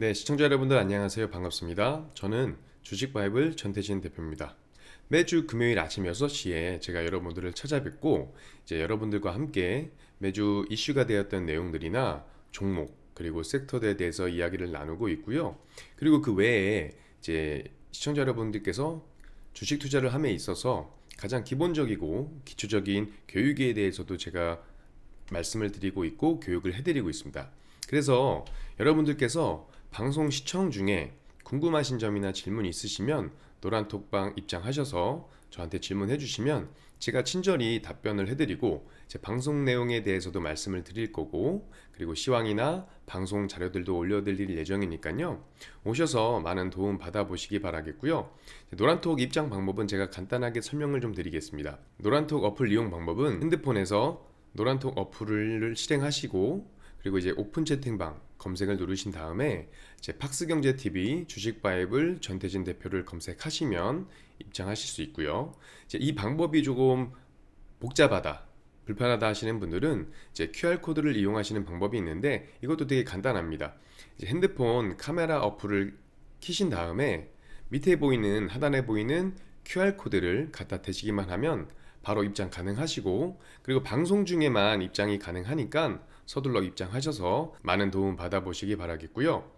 네, 시청자 여러분들 안녕하세요. 반갑습니다. 저는 주식바이블 전태진 대표입니다. 매주 금요일 아침 6시에 제가 여러분들을 찾아뵙고 이제 여러분들과 함께 매주 이슈가 되었던 내용들이나 종목 그리고 섹터에 대해서 이야기를 나누고 있고요. 그리고 그 외에 이제 시청자 여러분들께서 주식 투자를 함에 있어서 가장 기본적이고 기초적인 교육에 대해서도 제가 말씀을 드리고 있고 교육을 해드리고 있습니다. 그래서 여러분들께서 방송 시청 중에 궁금하신 점이나 질문 있으시면 노란톡방 입장하셔서 저한테 질문해 주시면 제가 친절히 답변을 해드리고 제 방송 내용에 대해서도 말씀을 드릴 거고, 그리고 시황이나 방송 자료들도 올려드릴 예정이니까요. 오셔서 많은 도움 받아보시기 바라겠고요. 노란톡 입장 방법은 제가 간단하게 설명을 좀 드리겠습니다. 노란톡 어플 이용 방법은 핸드폰에서 노란톡 어플을 실행하시고, 그리고 이제 오픈 채팅방 검색을 누르신 다음에 이제 팍스경제TV 주식바이블 전태진 대표를 검색하시면 입장하실 수 있고요. 이제 이 방법이 조금 복잡하다, 불편하다 하시는 분들은 이제 QR코드를 이용하시는 방법이 있는데, 이것도 되게 간단합니다. 이제 핸드폰 카메라 어플을 키신 다음에 밑에 보이는, 하단에 보이는 QR코드를 갖다 대시기만 하면 바로 입장 가능하시고, 그리고 방송 중에만 입장이 가능하니까 서둘러 입장하셔서 많은 도움 받아보시기 바라겠고요.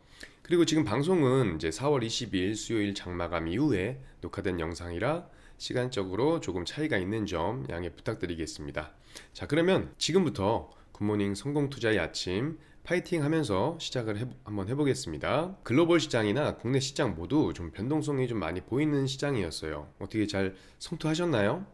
그리고 지금 방송은 이제 4월 20일 수요일 장마감 이후에 녹화된 영상이라 시간적으로 조금 차이가 있는 점 양해 부탁드리겠습니다. 자, 그러면 지금부터 굿모닝 성공투자의 아침 파이팅 하면서 시작을 한번 해보겠습니다. 글로벌 시장이나 국내 시장 모두 좀 변동성이 좀 많이 보이는 시장이었어요. 어떻게 잘 성투하셨나요?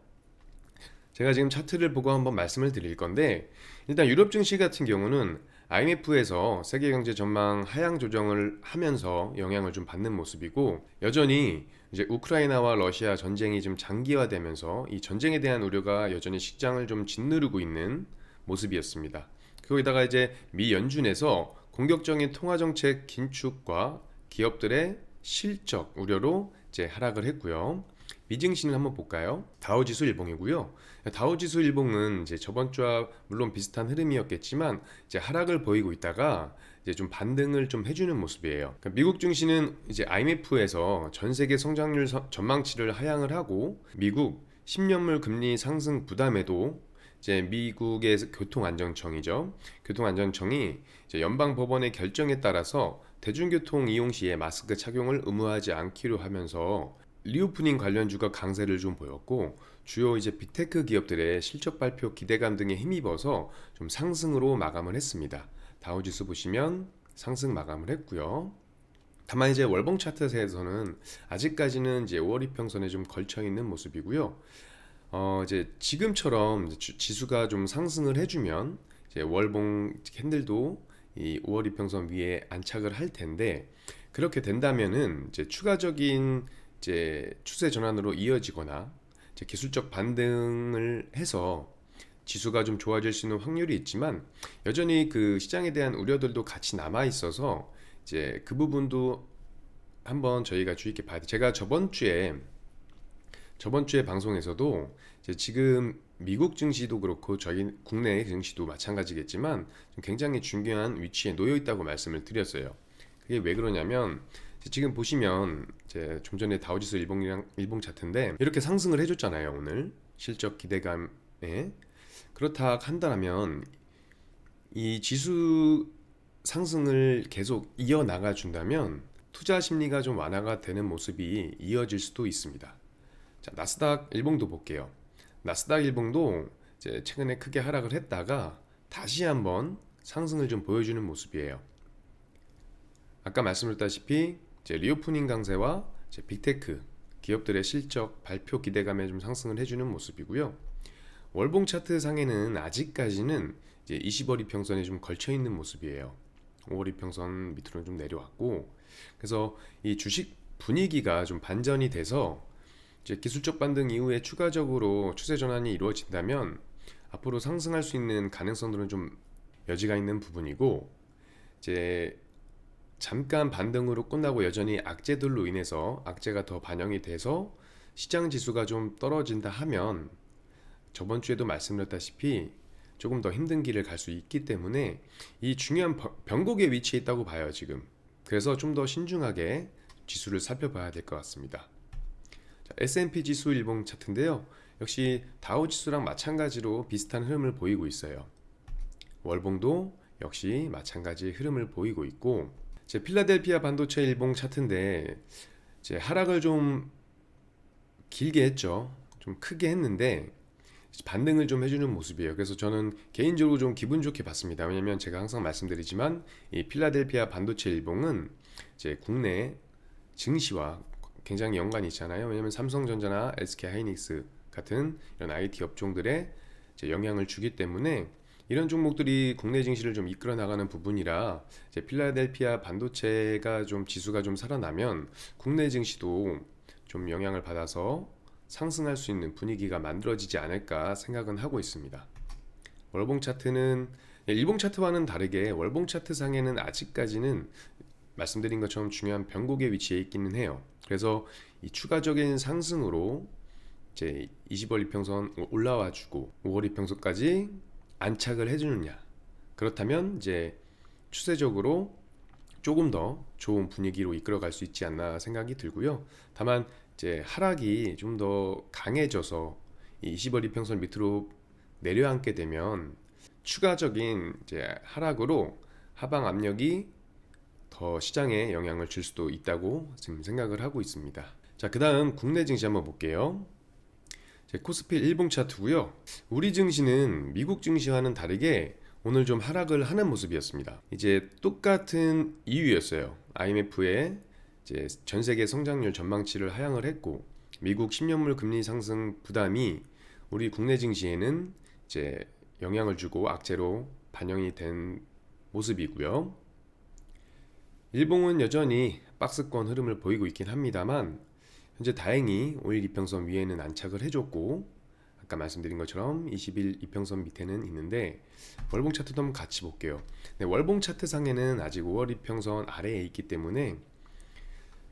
제가 지금 차트를 보고 한번 말씀을 드릴 건데, 일단 유럽 증시 같은 경우는 IMF에서 세계 경제 전망 하향 조정을 하면서 영향을 좀 받는 모습이고, 여전히 이제 우크라이나와 러시아 전쟁이 좀 장기화되면서 이 전쟁에 대한 우려가 여전히 시장을 좀 짓누르고 있는 모습이었습니다. 거기다가 이제 미 연준에서 공격적인 통화 정책 긴축과 기업들의 실적 우려로 이제 하락을 했고요. 미증시는 한번 볼까요? 다우지수 일봉이고요. 다우지수 일봉은 이제 저번 주와 물론 비슷한 흐름이었겠지만 이제 하락을 보이고 있다가 이제 좀 반등을 좀 해주는 모습이에요. 그러니까 미국 증시는 이제 IMF에서 전 세계 성장률 전망치를 하향을 하고, 미국 10년물 금리 상승 부담에도 이제 미국의 교통안전청이죠. 교통안전청이 이제 연방법원의 결정에 따라서 대중교통 이용 시에 마스크 착용을 의무화하지 않기로 하면서 리오프닝 관련주가 강세를 좀 보였고, 주요 이제 빅테크 기업들의 실적 발표 기대감 등에 힘입어서 좀 상승으로 마감을 했습니다. 다우지수 보시면 상승 마감을 했고요. 다만 이제 월봉 차트에서는 아직까지는 이제 5월 이평선에 좀 걸쳐 있는 모습이고요. 이제 지금처럼 지수가 좀 상승을 해주면 이제 월봉 캔들도 이 5월 이평선 위에 안착을 할 텐데, 그렇게 된다면은 이제 추가적인 이제 추세 전환으로 이어지거나 이제 기술적 반등을 해서 지수가 좀 좋아질 수 있는 확률이 있지만, 여전히 그 시장에 대한 우려들도 같이 남아 있어서 이제 그 부분도 한번 저희가 주의 깊게 봐야 돼요. 제가 저번 주에 방송에서도 이제 지금 미국 증시도 그렇고 저희 국내 증시도 마찬가지겠지만 좀 굉장히 중요한 위치에 놓여 있다고 말씀을 드렸어요. 그게 왜 그러냐면, 지금 보시면 이제 좀 전에 다우지수 일봉 차트인데 이렇게 상승을 해줬잖아요. 오늘 실적 기대감에. 그렇다 한다면 이 지수 상승을 계속 이어나가 준다면 투자 심리가 좀 완화가 되는 모습이 이어질 수도 있습니다. 자, 나스닥 일봉도 볼게요. 나스닥 일봉도 이제 최근에 크게 하락을 했다가 다시 한번 상승을 좀 보여주는 모습이에요. 아까 말씀드렸다시피 이제 리오프닝 강세와 이제 빅테크 기업들의 실적 발표 기대감에 좀 상승을 해주는 모습이고요. 월봉 차트 상에는 아직까지는 이제 20월 이평선에 좀 걸쳐 있는 모습이에요. 5월 이평선 밑으로 좀 내려왔고, 그래서 이 주식 분위기가 좀 반전이 돼서 이제 기술적 반등 이후에 추가적으로 추세 전환이 이루어진다면 앞으로 상승할 수 있는 가능성들은 좀 여지가 있는 부분이고, 이제 잠깐 반등으로 끝나고 여전히 악재들로 인해서 악재가 더 반영이 돼서 시장 지수가 좀 떨어진다 하면 저번 주에도 말씀드렸다시피 조금 더 힘든 길을 갈 수 있기 때문에 이 중요한 변곡에 위치해 있다고 봐요. 지금 그래서 좀 더 신중하게 지수를 살펴봐야 될 것 같습니다. 자, S&P 지수 일봉 차트인데요. 역시 다우 지수랑 마찬가지로 비슷한 흐름을 보이고 있어요. 월봉도 역시 마찬가지 흐름을 보이고 있고, 제 필라델피아 반도체 일봉 차트인데 이제 하락을 좀 길게 했죠. 좀 크게 했는데 반등을 좀 해주는 모습이에요. 그래서 저는 개인적으로 좀 기분 좋게 봤습니다. 왜냐면 제가 항상 말씀드리지만 이 필라델피아 반도체 일봉은 이제 국내 증시와 굉장히 연관이 있잖아요. 왜냐면 삼성전자나 SK하이닉스 같은 이런 IT 업종들에 이제 영향을 주기 때문에 이런 종목들이 국내 증시를 좀 이끌어 나가는 부분이라 이제 필라델피아 반도체가 좀 지수가 좀 살아나면 국내 증시도 좀 영향을 받아서 상승할 수 있는 분위기가 만들어지지 않을까 생각은 하고 있습니다. 월봉 차트는 일봉 차트와는 다르게 월봉 차트 상에는 아직까지는 말씀드린 것처럼 중요한 변곡의 위치에 있기는 해요. 그래서 이 추가적인 상승으로 이제 20월 이평선 올라와 주고 5월 이평선까지 안착을 해주느냐, 그렇다면 이제 추세적으로 조금 더 좋은 분위기로 이끌어갈 수 있지 않나 생각이 들고요. 다만 이제 하락이 좀 더 강해져서 이 20월 이평선 밑으로 내려앉게 되면 추가적인 이제 하락으로 하방 압력이 더 시장에 영향을 줄 수도 있다고 지금 생각을 하고 있습니다. 자, 그 다음 국내 증시 한번 볼게요. 코스피 일봉 차트고요. 우리 증시는 미국 증시와는 다르게 오늘 좀 하락을 하는 모습이었습니다. 이제 똑같은 이유였어요. IMF의 이제 전 세계 성장률 전망치를 하향을 했고 미국 10년물 금리 상승 부담이 우리 국내 증시에는 이제 영향을 주고 악재로 반영이 된 모습이고요. 일봉은 여전히 박스권 흐름을 보이고 있긴 합니다만 현재 다행히 5일 이평선 위에는 안착을 해줬고 아까 말씀드린 것처럼 20일 이평선 밑에는 있는데 월봉 차트도 한번 같이 볼게요. 네, 월봉 차트 상에는 아직 5월 이평선 아래에 있기 때문에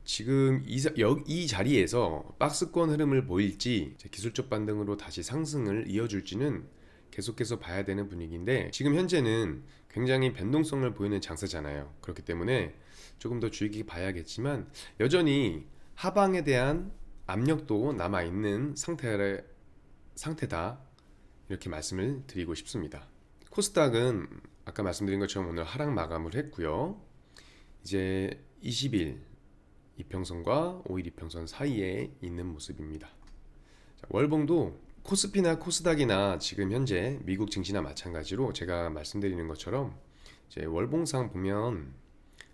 지금 이 자리에서 박스권 흐름을 보일지 기술적 반등으로 다시 상승을 이어줄지는 계속해서 봐야 되는 분위기인데 지금 현재는 굉장히 변동성을 보이는 장세잖아요. 그렇기 때문에 조금 더 주의 깊게 봐야겠지만 여전히 하방에 대한 압력도 남아있는 상태다, 이렇게 말씀을 드리고 싶습니다. 코스닥은 아까 말씀드린 것처럼 오늘 하락 마감을 했고요. 이제 20일 이평선과 5일 이평선 사이에 있는 모습입니다. 자, 월봉도 코스피나 코스닥이나 지금 현재 미국 증시나 마찬가지로 제가 말씀드리는 것처럼 이제 월봉상 보면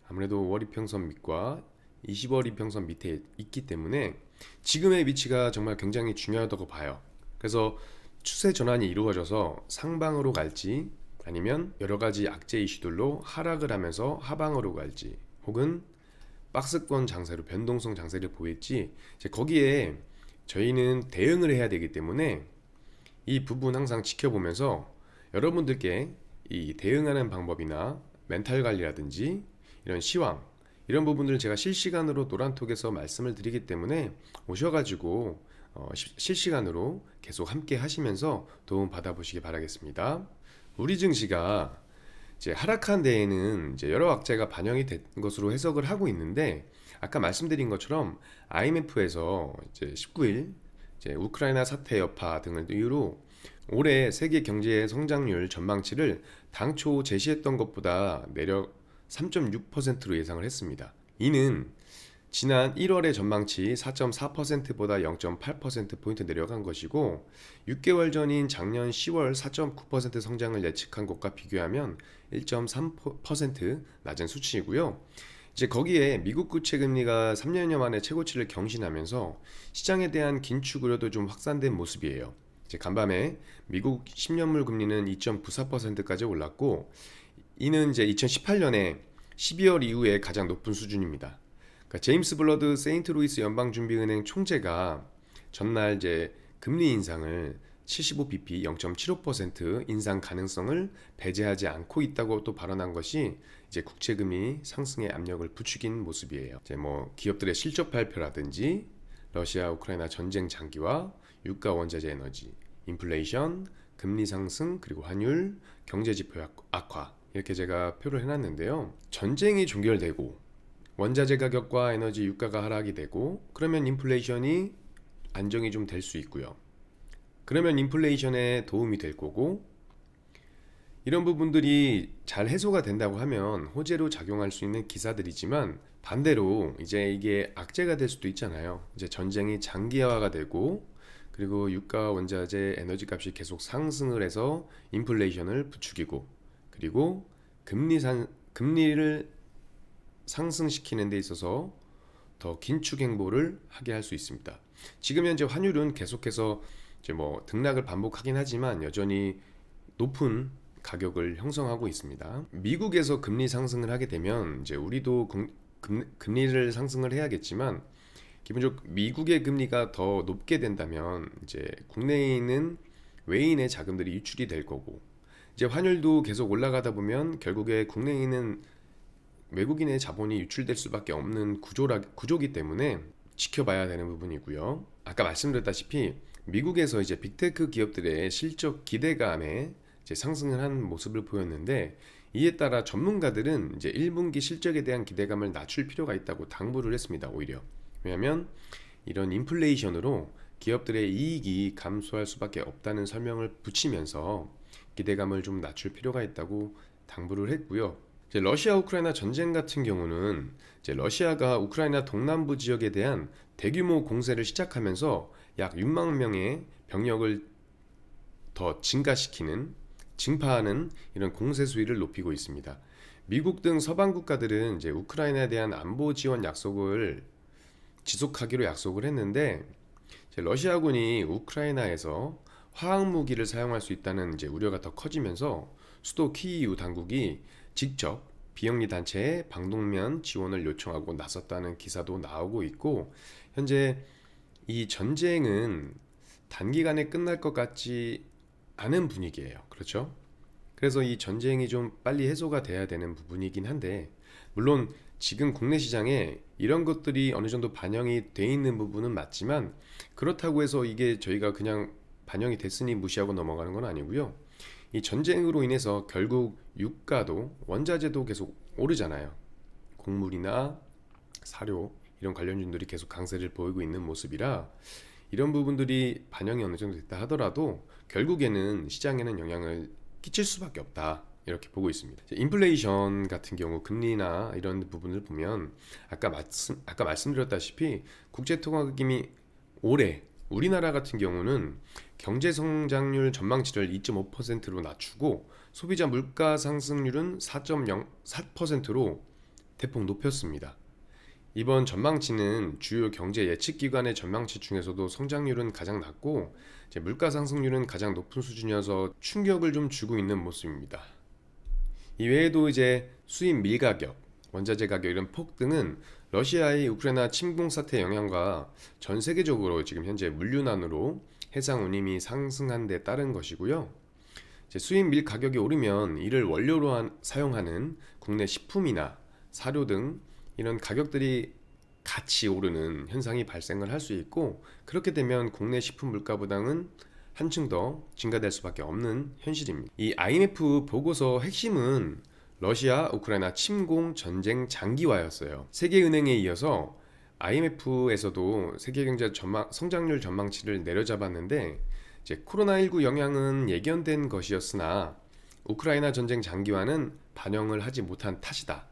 아무래도 월 이평선 밑과 20월 이평선 밑에 있기 때문에 지금의 위치가 정말 굉장히 중요하다고 봐요. 그래서 추세 전환이 이루어져서 상방으로 갈지 아니면 여러 가지 악재 이슈들로 하락을 하면서 하방으로 갈지 혹은 박스권 장세로 변동성 장세를 보일지 이제 거기에 저희는 대응을 해야 되기 때문에 이 부분 항상 지켜보면서 여러분들께 이 대응하는 방법이나 멘탈 관리라든지 이런 시황 이런 부분들을 제가 실시간으로 노란톡에서 말씀을 드리기 때문에 오셔가지고 실시간으로 계속 함께 하시면서 도움 받아보시기 바라겠습니다. 우리 증시가 이제 하락한 데에는 이제 여러 악재가 반영이 된 것으로 해석을 하고 있는데 아까 말씀드린 것처럼 IMF에서 이제 19일 이제 우크라이나 사태 여파 등을 이유로 올해 세계 경제 성장률 전망치를 당초 제시했던 것보다 내려 3.6%로 예상을 했습니다. 이는 지난 1월의 전망치 4.4%보다 0.8%포인트 내려간 것이고 6개월 전인 작년 10월 4.9% 성장을 예측한 것과 비교하면 1.3% 낮은 수치이고요. 이제 거기에 미국 국채 금리가 3년여 만에 최고치를 경신하면서 시장에 대한 긴축 우려도 좀 확산된 모습이에요. 이제 간밤에 미국 10년물 금리는 2.94%까지 올랐고 이는 이제 2018년에 12월 이후에 가장 높은 수준입니다. 그러니까 제임스 블러드 세인트루이스 연방준비은행 총재가 전날 이제 금리 인상을 75bp 0.75% 인상 가능성을 배제하지 않고 있다고 또 발언한 것이 이제 국채금리 상승의 압력을 부추긴 모습이에요. 이제 뭐 기업들의 실적 발표라든지 러시아 우크라이나 전쟁 장기화, 유가 원자재 에너지, 인플레이션, 금리 상승, 그리고 환율, 경제 지표 악화 이렇게 제가 표를 해놨는데요. 전쟁이 종결되고 원자재 가격과 에너지 유가가 하락이 되고, 그러면 인플레이션이 안정이 좀 될 수 있고요. 그러면 인플레이션에 도움이 될 거고, 이런 부분들이 잘 해소가 된다고 하면 호재로 작용할 수 있는 기사들이지만, 반대로 이제 이게 악재가 될 수도 있잖아요. 이제 전쟁이 장기화가 되고, 그리고 유가, 원자재, 에너지 값이 계속 상승을 해서 인플레이션을 부추기고, 그리고 금리를 상승시키는 데 있어서 더 긴축 행보를 하게 할 수 있습니다. 지금 현재 환율은 계속해서 이제 뭐 등락을 반복하긴 하지만 여전히 높은 가격을 형성하고 있습니다. 미국에서 금리 상승을 하게 되면 이제 우리도 금리를 상승을 해야겠지만, 기본적으로 미국의 금리가 더 높게 된다면 이제 국내에 있는 외인의 자금들이 유출이 될 거고, 이제 환율도 계속 올라가다 보면 결국에 국내에 있는 외국인의 자본이 유출될 수밖에 없는 구조기 때문에 지켜봐야 되는 부분이고요. 아까 말씀드렸다시피 미국에서 이제 빅테크 기업들의 실적 기대감에 이제 상승을 한 모습을 보였는데, 이에 따라 전문가들은 이제 1분기 실적에 대한 기대감을 낮출 필요가 있다고 당부를 했습니다. 오히려 왜냐하면 이런 인플레이션으로 기업들의 이익이 감소할 수밖에 없다는 설명을 붙이면서 기대감을 좀 낮출 필요가 있다고 당부를 했고요. 이제 러시아 우크라이나 전쟁 같은 경우는 이제 러시아가 우크라이나 동남부 지역에 대한 대규모 공세를 시작하면서 약 6만 명의 병력을 더 증파하는 이런 공세 수위를 높이고 있습니다. 미국 등 서방 국가들은 이제 우크라이나에 대한 안보 지원 약속을 지속하기로 약속을 했는데, 이제 러시아군이 우크라이나에서 화학 무기를 사용할 수 있다는 이제 우려가 더 커지면서 수도 키이우 당국이 직접 비영리 단체에 방독면 지원을 요청하고 나섰다는 기사도 나오고 있고, 현재 이 전쟁은 단기간에 끝날 것 같지 않은 분위기예요. 그렇죠? 그래서 이 전쟁이 좀 빨리 해소가 돼야 되는 부분이긴 한데, 물론 지금 국내 시장에 이런 것들이 어느 정도 반영이 돼 있는 부분은 맞지만, 그렇다고 해서 이게 저희가 그냥 반영이 됐으니 무시하고 넘어가는 건 아니고요. 이 전쟁으로 인해서 결국 유가도, 원자재도 계속 오르잖아요. 곡물이나 사료 이런 관련주들이 계속 강세를 보이고 있는 모습이라, 이런 부분들이 반영이 어느 정도 됐다 하더라도 결국에는 시장에는 영향을 끼칠 수밖에 없다, 이렇게 보고 있습니다. 인플레이션 같은 경우 금리나 이런 부분을 보면 아까 말씀드렸다시피 국제통화기금이 올해 우리나라 같은 경우는 경제 성장률 전망치를 2.5%로 낮추고 소비자 물가 상승률은 4.04%로 대폭 높였습니다. 이번 전망치는 주요 경제 예측기관의 전망치 중에서도 성장률은 가장 낮고 이제 물가 상승률은 가장 높은 수준이어서 충격을 좀 주고 있는 모습입니다. 이외에도 이제 수입 밀가격, 원자재 가격 이런 폭등은 러시아의 우크라이나 침공 사태 영향과 전 세계적으로 지금 현재 물류난으로 해상 운임이 상승한 데 따른 것이고요. 이제 수입 밀 가격이 오르면 이를 원료로 사용하는 국내 식품이나 사료 등 이런 가격들이 같이 오르는 현상이 발생을 할 수 있고, 그렇게 되면 국내 식품 물가 부담은 한층 더 증가될 수밖에 없는 현실입니다. 이 IMF 보고서 핵심은 러시아 우크라이나 침공 전쟁 장기화였어요. 세계은행에 이어서 IMF에서도 세계경제 성장률 전망치를 내려잡았는데, 이제 코로나19 영향은 예견된 것이었으나 우크라이나 전쟁 장기화는 반영을 하지 못한 탓이다.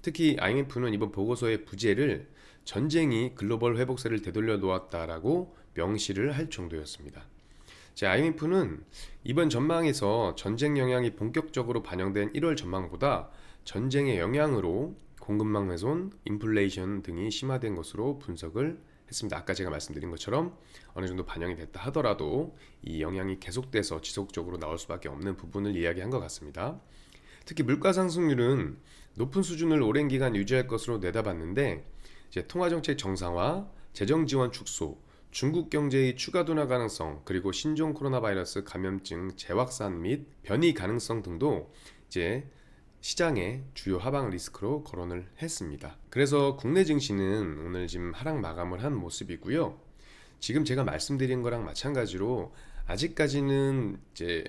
특히 IMF는 이번 보고서의 부재를 전쟁이 글로벌 회복세를 되돌려 놓았다라고 명시를 할 정도였습니다. IMF는 이번 전망에서 전쟁 영향이 본격적으로 반영된 1월 전망보다 전쟁의 영향으로 공급망 훼손, 인플레이션 등이 심화된 것으로 분석을 했습니다. 아까 제가 말씀드린 것처럼 어느 정도 반영이 됐다 하더라도 이 영향이 계속돼서 지속적으로 나올 수밖에 없는 부분을 이야기한 것 같습니다. 특히 물가 상승률은 높은 수준을 오랜 기간 유지할 것으로 내다봤는데, 이제 통화정책 정상화, 재정지원 축소, 중국 경제의 추가 둔화 가능성, 그리고 신종 코로나 바이러스 감염증 재확산 및 변이 가능성 등도 이제 시장의 주요 하방 리스크로 거론을 했습니다. 그래서 국내 증시는 오늘 지금 하락 마감을 한 모습이고요. 지금 제가 말씀드린 거랑 마찬가지로 아직까지는 이제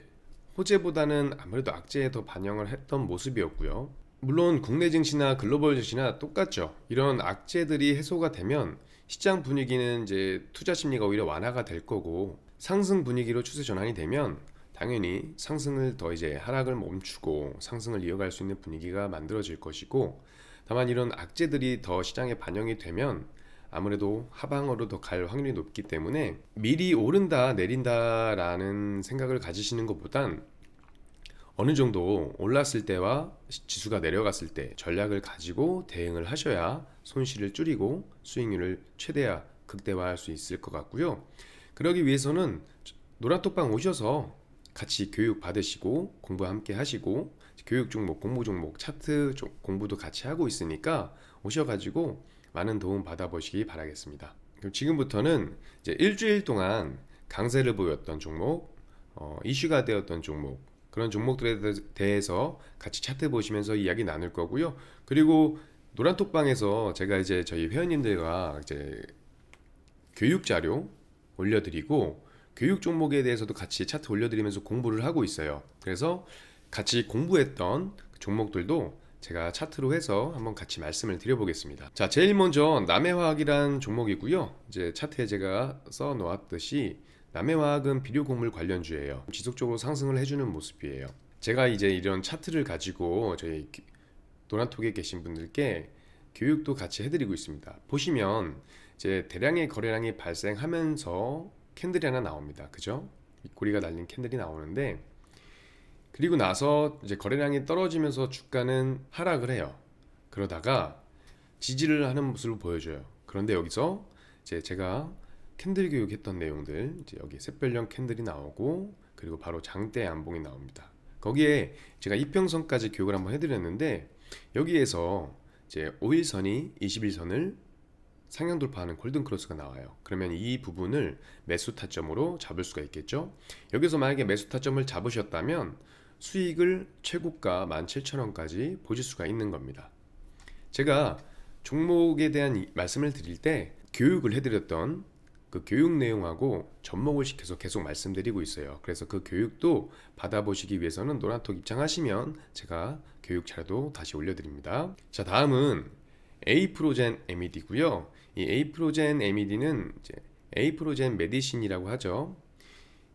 호재보다는 아무래도 악재에 더 반영을 했던 모습이었고요. 물론 국내 증시나 글로벌 증시나 똑같죠. 이런 악재들이 해소가 되면 시장 분위기는 이제 투자 심리가 오히려 완화가 될 거고, 상승 분위기로 추세 전환이 되면 당연히 상승을 더 이제 하락을 멈추고 상승을 이어갈 수 있는 분위기가 만들어질 것이고, 다만 이런 악재들이 더 시장에 반영이 되면 아무래도 하방으로 더 갈 확률이 높기 때문에 미리 오른다 내린다라는 생각을 가지시는 것보단 어느 정도 올랐을 때와 지수가 내려갔을 때 전략을 가지고 대응을 하셔야 손실을 줄이고 수익률을 최대화 극대화할 수 있을 것 같고요. 그러기 위해서는 노란톡방 오셔서 같이 교육 받으시고 공부 함께 하시고, 교육 종목, 공부 종목, 차트 공부도 같이 하고 있으니까 오셔가지고 많은 도움 받아보시기 바라겠습니다. 그럼 지금부터는 이제 일주일 동안 강세를 보였던 종목, 이슈가 되었던 종목, 그런 종목들에 대해서 같이 차트 보시면서 이야기 나눌 거고요. 그리고 노란톡방에서 제가 이제 저희 회원님들과 이제 교육 자료 올려드리고, 교육 종목에 대해서도 같이 차트 올려드리면서 공부를 하고 있어요. 그래서 같이 공부했던 종목들도 제가 차트로 해서 한번 같이 말씀을 드려보겠습니다. 자, 제일 먼저 남해화학이란 종목이고요. 이제 차트에 제가 써 놓았듯이 남해화학은 비료곡물 관련주예요. 지속적으로 상승을 해주는 모습이에요. 제가 이제 이런 차트를 가지고 저희 노란톡에 계신 분들께 교육도 같이 해드리고 있습니다. 보시면 이제 대량의 거래량이 발생하면서 캔들이 하나 나옵니다. 그죠? 윗꼬리가 날린 캔들이 나오는데, 그리고 나서 이제 거래량이 떨어지면서 주가는 하락을 해요. 그러다가 지지를 하는 모습을 보여줘요. 그런데 여기서 이제 제가 캔들 교육했던 내용들, 이제 여기 샛별형 캔들이 나오고, 그리고 바로 장대 안봉이 나옵니다. 거기에 제가 이평선까지 교육을 한번 해드렸는데, 여기에서 이제 5일선이 21선을 상향 돌파하는 골든 크로스가 나와요. 그러면 이 부분을 매수 타점으로 잡을 수가 있겠죠. 여기서 만약에 매수 타점을 잡으셨다면 수익을 최고가 17,000원까지 보실 수가 있는 겁니다. 제가 종목에 대한 말씀을 드릴 때 교육을 해드렸던 그 교육 내용하고 접목을 시켜서 계속 말씀드리고 있어요. 그래서 그 교육도 받아보시기 위해서는 노란톡 입장하시면 제가 교육 자료도 다시 올려드립니다. 자, 다음은 에이프로젠 MED고요. 이 에이프로젠 MED는 이제 에이프로젠 메디신이라고 하죠.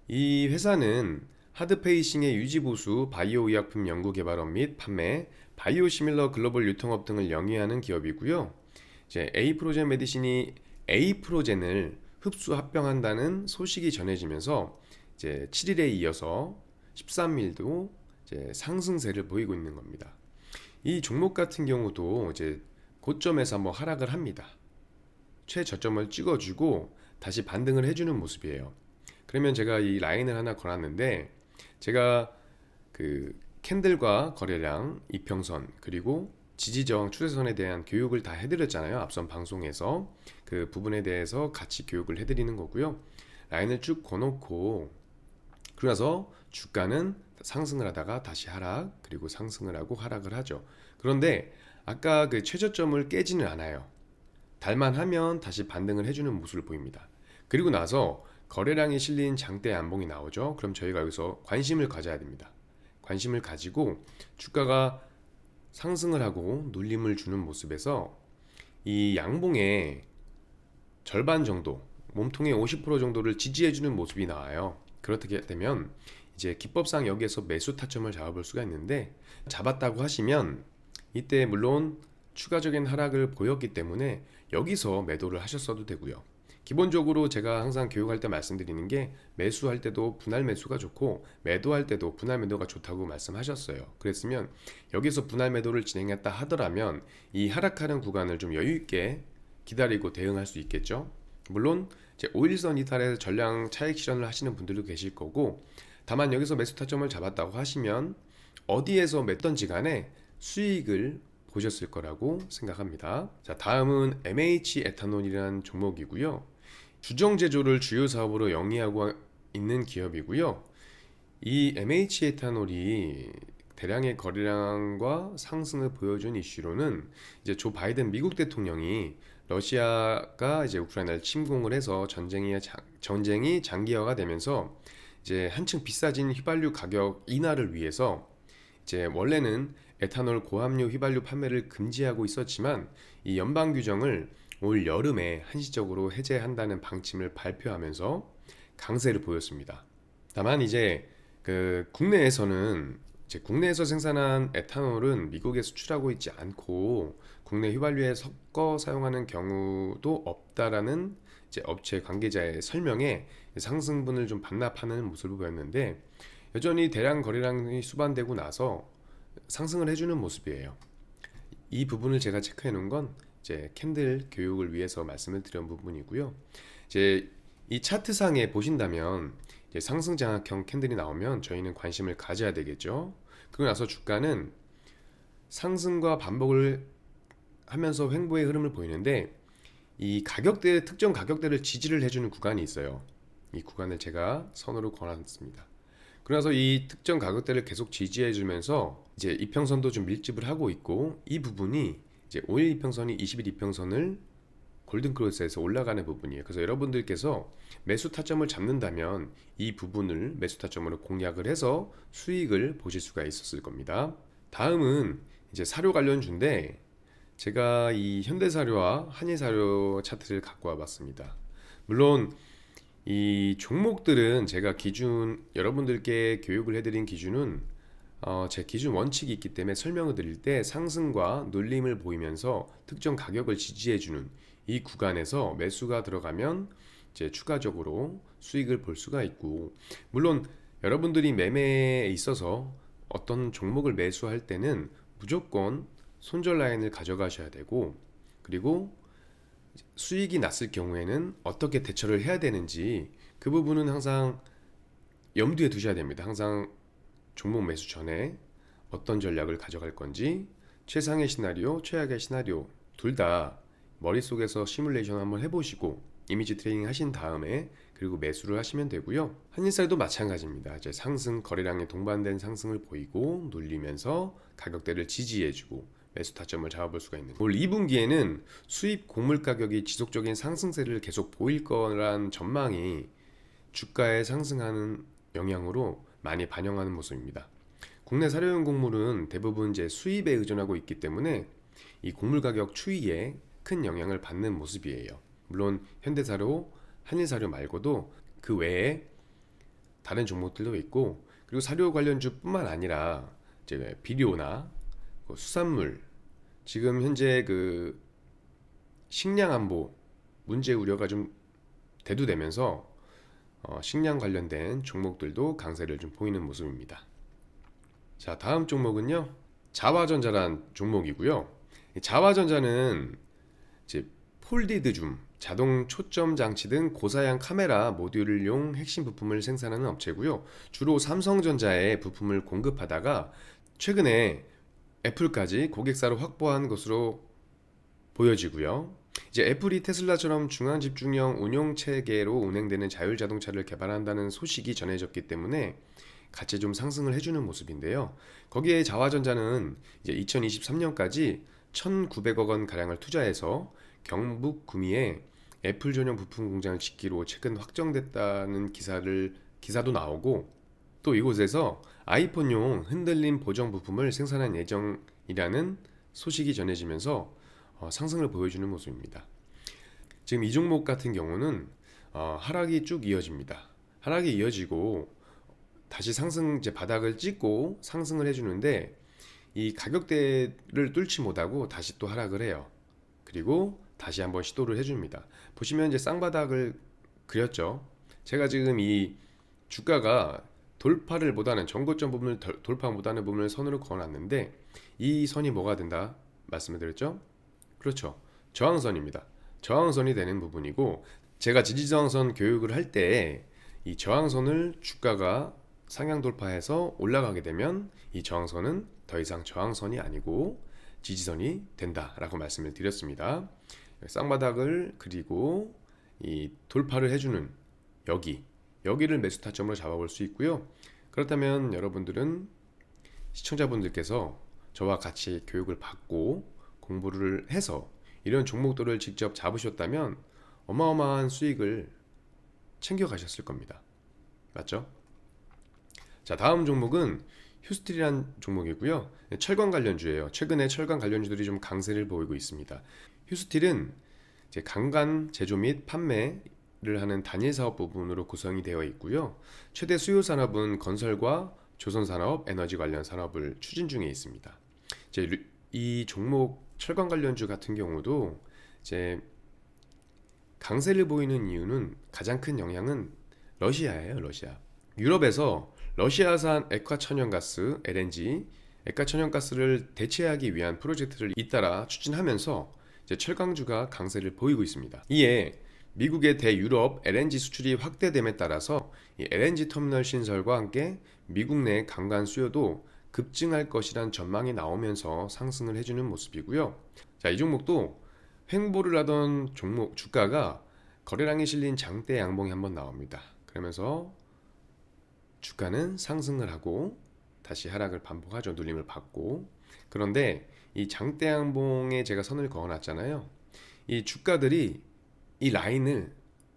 이 회사는 하드페이싱의 유지보수, 바이오 의약품 연구개발업 및 판매, 바이오시밀러 글로벌 유통업 등을 영위하는 기업이고요. 이제 에이프로젠 메디신이 에이프로젠을 흡수 합병한다는 소식이 전해지면서 이제 7일에 이어서 13일도 이제 상승세를 보이고 있는 겁니다. 이 종목 같은 경우도 이제 고점에서 한번 하락을 합니다. 최저점을 찍어주고 다시 반등을 해주는 모습이에요. 그러면 제가 이 라인을 하나 걸었는데, 제가 그 캔들과 거래량, 이평선, 그리고 지지저항 추세선에 대한 교육을 다 해드렸잖아요. 앞선 방송에서 그 부분에 대해서 같이 교육을 해드리는 거고요. 라인을 쭉 거놓고, 그래서 주가는 상승을 하다가 다시 하락, 그리고 상승을 하고 하락을 하죠. 그런데 아까 그 최저점을 깨지는 않아요. 달만 하면 다시 반등을 해주는 모습을 보입니다. 그리고 나서 거래량이 실린 장대 안봉이 나오죠. 그럼 저희가 여기서 관심을 가져야 됩니다. 관심을 가지고 주가가 상승을 하고 눌림을 주는 모습에서 이 양봉의 절반 정도, 몸통의 50% 정도를 지지해주는 모습이 나와요. 그렇게 되면 이제 기법상 여기에서 매수 타점을 잡아볼 수가 있는데, 잡았다고 하시면 이때 물론 추가적인 하락을 보였기 때문에 여기서 매도를 하셨어도 되고요. 기본적으로 제가 항상 교육할 때 말씀드리는 게, 매수할 때도 분할 매수가 좋고 매도할 때도 분할 매도가 좋다고 말씀하셨어요. 그랬으면 여기서 분할 매도를 진행했다 하더라면 이 하락하는 구간을 좀 여유 있게 기다리고 대응할 수 있겠죠. 물론 이제 5일선 이탈에서 전량 차익 실현을 하시는 분들도 계실 거고, 다만 여기서 매수 타점을 잡았다고 하시면 어디에서 맺던지 간에 수익을 보셨을 거라고 생각합니다. 자, 다음은 MH 에탄올이라는 종목이고요. 주정 제조를 주요 사업으로 영위하고 있는 기업이고요. 이 MH 에탄올이 대량의 거래량과 상승을 보여준 이슈로는, 이제 조 바이든 미국 대통령이 러시아가 이제 우크라이나를 침공을 해서 전쟁이 장기화가 되면서 이제 한층 비싸진 휘발유 가격 인하를 위해서 이제 원래는 에탄올 고함유 휘발유 판매를 금지하고 있었지만 이 연방 규정을 올 여름에 한시적으로 해제한다는 방침을 발표하면서 강세를 보였습니다. 다만 이제 국내에서 생산한 에탄올은 미국에 수출하고 있지 않고 국내 휘발유에 섞어 사용하는 경우도 없다라는 이제 업체 관계자의 설명에 상승분을 좀 반납하는 모습을 보였는데 여전히 대량 거래량이 수반되고 나서 상승을 해주는 모습이에요. 이 부분을 제가 체크해 놓은 건 이제 캔들 교육을 위해서 말씀을 드린 부분이고요. 이제 이 차트상에 보신다면 이제 상승 장악형 캔들이 나오면 저희는 관심을 가져야 되겠죠. 그러고 나서 주가는 상승과 반복을 하면서 횡보의 흐름을 보이는데 이 가격대 특정 가격대를 지지를 해주는 구간이 있어요. 이 구간을 제가 선으로 걸어놨습니다. 그래서 이 특정 가격대를 계속 지지해주면서 이제 이평선도 좀 밀집을 하고 있고 이 부분이 이제 5일 이평선이 20일 이평선을 골든크로스에서 올라가는 부분이에요. 그래서 여러분들께서 매수 타점을 잡는다면 이 부분을 매수 타점으로 공략을 해서 수익을 보실 수가 있었을 겁니다. 다음은 이제 사료 관련주인데 제가 이 현대사료와 한일사료 차트를 갖고 와봤습니다. 물론 이 종목들은 제가 여러분들께 교육을 해드린 기준은 제 기준 원칙이 있기 때문에 설명을 드릴 때 상승과 눌림을 보이면서 특정 가격을 지지해주는 이 구간에서 매수가 들어가면 이제 추가적으로 수익을 볼 수가 있고, 물론 여러분들이 매매에 있어서 어떤 종목을 매수할 때는 무조건 손절 라인을 가져가셔야 되고, 그리고 수익이 났을 경우에는 어떻게 대처를 해야 되는지 그 부분은 항상 염두에 두셔야 됩니다. 항상 종목 매수 전에 어떤 전략을 가져갈 건지 최상의 시나리오, 최악의 시나리오 둘 다 머릿속에서 시뮬레이션 한번 해보시고 이미지 트레이닝 하신 다음에 그리고 매수를 하시면 되고요. 한일사도 마찬가지입니다. 이제 상승 거래량에 동반된 상승을 보이고 눌리면서 가격대를 지지해주고 매수 타점을 잡아볼 수가 있는 올 2분기에는 수입 곡물 가격이 지속적인 상승세를 계속 보일 거란 전망이 주가에 상승하는 영향으로 많이 반영하는 모습입니다. 국내 사료용 곡물은 대부분 이제 수입에 의존하고 있기 때문에 이 곡물 가격 추이에 큰 영향을 받는 모습이에요. 물론 현대사료, 한일사료 말고도 그 외에 다른 종목들도 있고, 그리고 사료 관련주뿐만 아니라 이제 비료나 수산물, 지금 현재 식량 안보 문제 우려가 좀 대두되면서 식량 관련된 종목들도 강세를 좀 보이는 모습입니다. 자, 다음 종목은요, 자화전자란 종목이고요. 자화전자는 이제 폴디드 줌, 자동 초점 장치 등 고사양 카메라 모듈용 핵심 부품을 생산하는 업체고요. 주로 삼성전자에 부품을 공급하다가 최근에 애플까지 고객사를 확보한 것으로 보여지고요. 이제 애플이 테슬라처럼 중앙 집중형 운용 체계로 운행되는 자율자동차를 개발한다는 소식이 전해졌기 때문에 같이 좀 상승을 해주는 모습인데요. 거기에 자화전자는 이제 2023년까지 1,900억 원 가량을 투자해서 경북 구미에 애플 전용 부품 공장을 짓기로 최근 확정됐다는 기사도 나오고, 또 이곳에서 아이폰용 흔들림 보정 부품을 생산할 예정이라는 소식이 전해지면서 상승을 보여주는 모습입니다. 지금 이 종목 같은 경우는 하락이 쭉 이어집니다. 하락이 이어지고 다시 이제 바닥을 찍고 상승을 해주는데 이 가격대를 뚫지 못하고 다시 또 하락을 해요. 그리고 다시 한번 시도를 해줍니다. 보시면 이제 쌍바닥을 그렸죠. 제가 지금 이 주가가 돌파를 못하는 전고점 부분을 돌파 못하는 부분을 선으로 그어놨는데 이 선이 뭐가 된다 말씀을 드렸죠? 그렇죠. 저항선입니다. 저항선이 되는 부분이고, 제가 지지저항선 교육을 할 때 이 저항선을 주가가 상향 돌파해서 올라가게 되면 이 저항선은 더 이상 저항선이 아니고 지지선이 된다라고 말씀을 드렸습니다. 쌍바닥을 그리고 이 돌파를 해주는 여기를 매수 타점으로 잡아볼 수 있고요. 그렇다면 여러분들은 시청자분들께서 저와 같이 교육을 받고 공부를 해서 이런 종목들을 직접 잡으셨다면 어마어마한 수익을 챙겨 가셨을 겁니다. 맞죠? 자, 다음 종목은 휴스틸이란 종목이고요. 철강 관련주예요. 최근에 철강 관련주들이 좀 강세를 보이고 있습니다. 휴스틸은 이제 강간 제조 및 판매를 하는 단일 사업 부분으로 구성이 되어 있고요. 최대 수요 산업은 건설과 조선 산업, 에너지 관련 산업을 추진 중에 있습니다. 이제 이 종목 철강 관련주 같은 경우도 이제 강세를 보이는 이유는 가장 큰 영향은 러시아예요, 러시아. 유럽에서 러시아산 액화천연가스 (LNG), 액화천연가스를 대체하기 위한 프로젝트를 잇따라 추진하면서 이제 철강주가 강세를 보이고 있습니다. 이에 미국의 대유럽 LNG 수출이 확대됨에 따라서 이 LNG 터미널 신설과 함께 미국 내 강간 수요도 급증할 것이란 전망이 나오면서 상승을 해주는 모습이고요. 자, 이 종목도 횡보를 하던 종목 주가가 거래량이 실린 장대 양봉이 한번 나옵니다. 그러면서 주가는 상승을 하고 다시 하락을 반복하죠. 눌림을 받고. 그런데 이 장대 양봉에 제가 선을 그어놨잖아요. 이 주가들이 이 라인을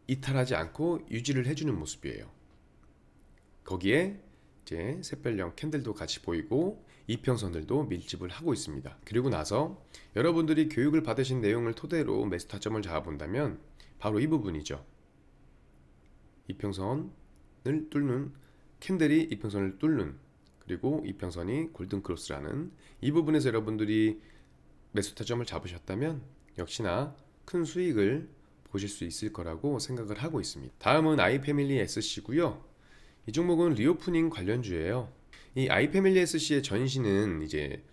이탈하지 않고 유지를 해주는 모습이에요. 거기에 이제 샛별형 캔들도 같이 보이고 이평선들도 밀집을 하고 있습니다. 그리고 나서 여러분들이 교육을 받으신 내용을 토대로 매수 타점을 잡아본다면 바로 이 부분이죠. 이평선을 뚫는 캔들이 이평선을 뚫는, 그리고 이평선이 골든크로스라는 이 부분에서 여러분들이 매수 타점을 잡으셨다면 역시나 큰 수익을 보실 수 있을 거라고 생각을 하고 있습니다. 다음은 아이패밀리 SC고요. 이 종목은 리오프닝 관련주예요. 이 아이패밀리 SC의 전신은 이제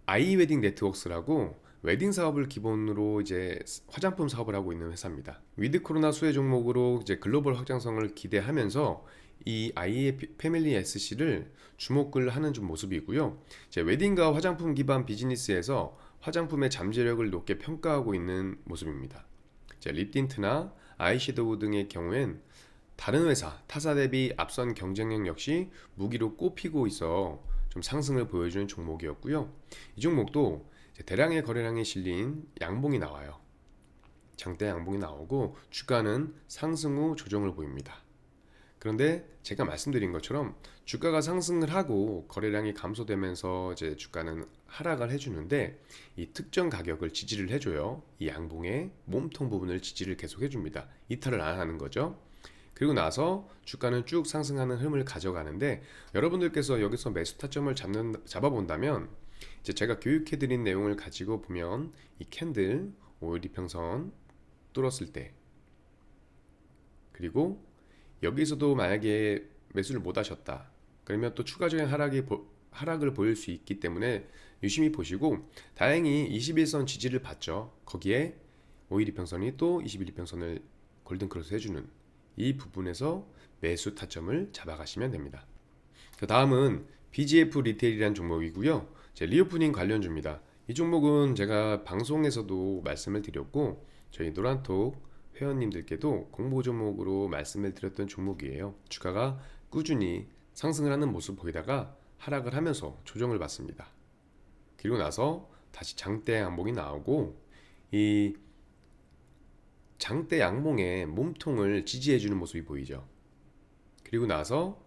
아이웨딩 네트워크스라고 웨딩 사업을 기본으로 이제 화장품 사업을 하고 있는 회사입니다. 위드 코로나 수혜 종목으로 이제 글로벌 확장성을 기대하면서 이 아이패밀리 SC를 주목을 하는 좀 모습이고요. 이제 웨딩과 화장품 기반 비즈니스에서 화장품의 잠재력을 높게 평가하고 있는 모습입니다. 이제 립틴트나 아이섀도우 등의 경우엔 다른 회사, 타사 대비 앞선 경쟁력 역시 무기로 꼽히고 있어 좀 상승을 보여주는 종목이었고요. 이 종목도 대량의 거래량이 실린 양봉이 나와요. 장대 양봉이 나오고 주가는 상승 후 조정을 보입니다. 그런데 제가 말씀드린 것처럼 주가가 상승을 하고 거래량이 감소되면서 이제 주가는 하락을 해주는데 이 특정 가격을 지지를 해줘요. 이 양봉의 몸통 부분을 지지를 계속 해줍니다. 이탈을 안 하는 거죠. 그리고 나서 주가는 쭉 상승하는 흐름을 가져가는데 여러분들께서 여기서 매수 타점을 잡아본다면 이제 제가 교육해드린 내용을 가지고 보면 이 캔들 5일 이평선 뚫었을 때, 그리고 여기서도 만약에 매수를 못 하셨다 그러면 또 추가적인 하락을 보일 수 있기 때문에 유심히 보시고, 다행히 21선 지지를 받죠. 거기에 5일 이평선이 또 21 이평선을 골든크로스 해주는 이 부분에서 매수 타점을 잡아가시면 됩니다. 그 다음은 BGF 리테일이라는 종목이고요. 리오프닝 관련주입니다. 이 종목은 제가 방송에서도 말씀을 드렸고 저희 노란톡 회원님들께도 공모 종목으로 말씀을 드렸던 종목이에요. 주가가 꾸준히 상승을 하는 모습 보이다가 하락을 하면서 조정을 받습니다. 그리고 나서 다시 장대 양봉이 나오고 이 장대 양봉의 몸통을 지지해주는 모습이 보이죠. 그리고 나서